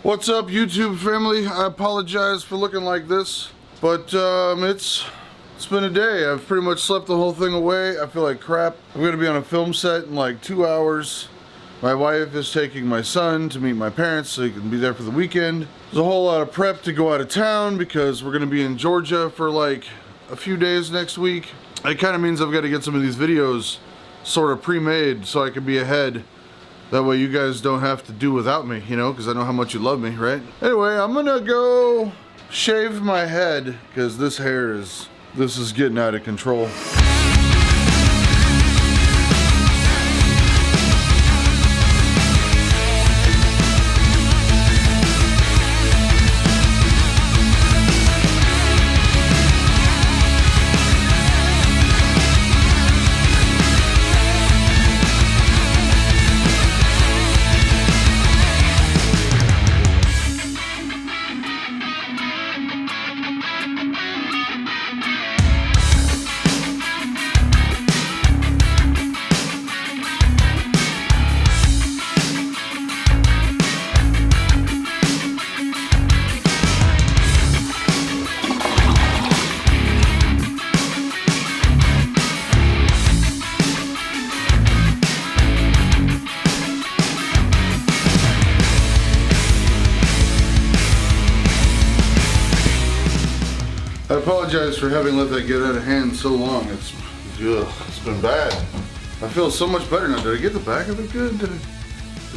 What's up, YouTube family? I apologize for looking like this, but it's been a day. I've pretty much slept the whole thing away. I feel like crap. I'm gonna be on a film set in like 2 hours. My wife is taking my son to meet my parents so he can be there for the weekend. There's a whole lot of prep to go out of town because we're gonna be in Georgia for like a few days next week. It kind of means I've got to get some of these videos sort of pre-made so I can be ahead. That way you guys don't have to do without me, you know, because I know how much you love me, right? Anyway, I'm gonna go shave my head because this is getting out of control. I apologize for having let that get out of hand so long. It's been bad. I feel so much better now. Did I get the back of it good? Did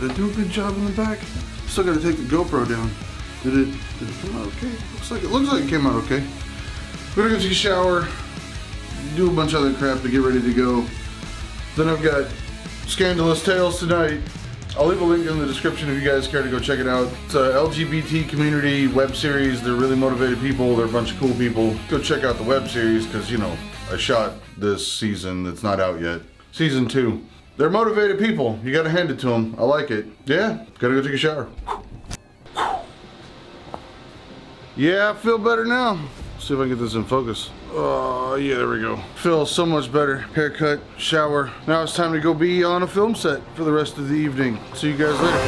I do a good job in the back? Still got to take the GoPro down. Did it come out okay? Looks like it came out okay. We're gonna go take a shower, do a bunch of other crap to get ready to go. Then I've got Scandalous Tales tonight. I'll leave a link in the description if you guys care to go check it out. It's a LGBT community web series. They're really motivated people. They're a bunch of cool people. Go check out the web series because, you know, I shot this season that's not out yet. Season 2. They're motivated people. You gotta hand it to them. I like it. Yeah, gotta go take a shower. Yeah, I feel better now. See if I can get this in focus. Oh, yeah, there we go. Feel so much better. Haircut, shower. Now it's time to go be on a film set for the rest of the evening. See you guys later.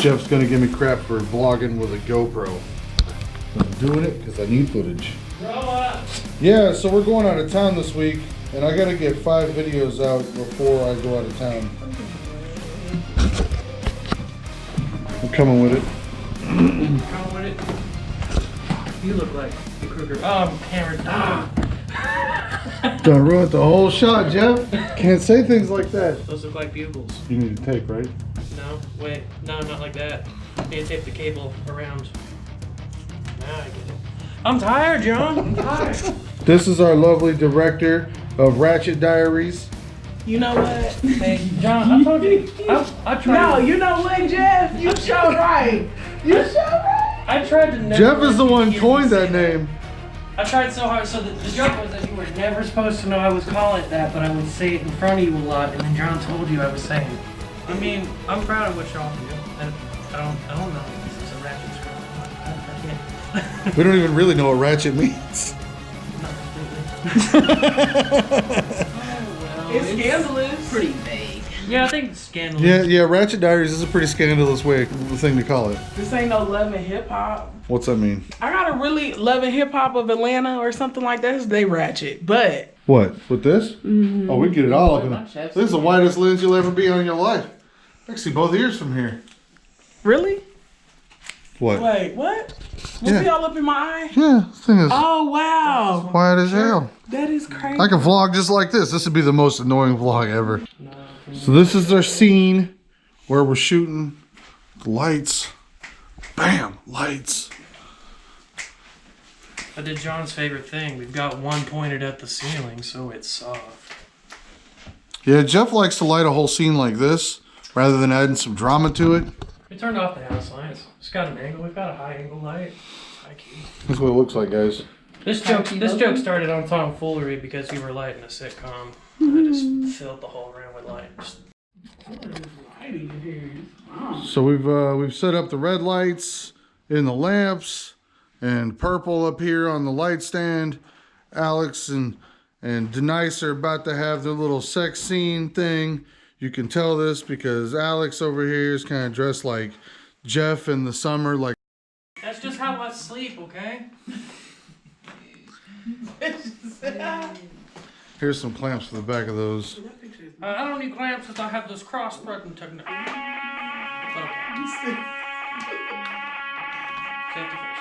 Jeff's gonna give me crap for vlogging with a GoPro. I'm doing it because I need footage. Yeah, so we're going out of town this week, and I gotta get 5 videos out before I go out of town. I'm coming with it. Coming with it? You look like the Kruger. Oh, I'm hammered. Don't ruin the whole shot, Jeff. Can't say things like that. Those look like bugles. You need to tape, right? No, wait. No, not like that. Need to tape the cable around. Now I get it. I'm tired, John. I'm tired. This is our lovely director of Ratchet Diaries. You know what? Hey, John, I told you. I tried. No, you know what, Jeff? You so right. You so right. I tried to never. Jeff is the one coined that name. I tried so hard. So the joke was that you were never supposed to know I was calling it that, but I would say it in front of you a lot, and then John told you I was saying it. I mean, I'm proud of what y'all do. I don't know. This is a ratchet scroll. I can't. We don't even really know what ratchet means. Not completely. It's scandalous. Pretty vague. Yeah, I think it's scandalous. Yeah, Ratchet Diaries is a pretty scandalous thing to call it. This ain't no Love and Hip Hop. What's that mean? I got a really Love and Hip Hop of Atlanta or something like that. They ratchet, but. What? With this? Mm-hmm. Oh, we get it all up in it. This is the whitest lens you'll ever be on in your life. I can see both ears from here. Really? What? Wait, what? You see all up in my eye? Yeah, this thing is Oh, wow. quiet as hell. That is crazy. I can vlog just like this. This would be the most annoying vlog ever. So this is our scene where we're shooting Lights. Bam! Lights. I did John's favorite thing. We've got one pointed at the ceiling, so it's soft. Yeah, Jeff likes to light a whole scene like this rather than adding some drama to it. We turned off the house lights. It's got an angle. We've got a high angle light. High key. That's what it looks like, guys. This joke started on tomfoolery because we were lighting a sitcom. And I just filled the whole room with light. So we've set up the red lights in the lamps and purple up here on the light stand. Alex and Denise are about to have their little sex scene thing. You can tell this because Alex over here is kind of dressed like Jeff in the summer. Like that's just how I sleep, okay? Here's some clamps for the back of those. I don't need clamps because I have this cross-threading technique. Okay.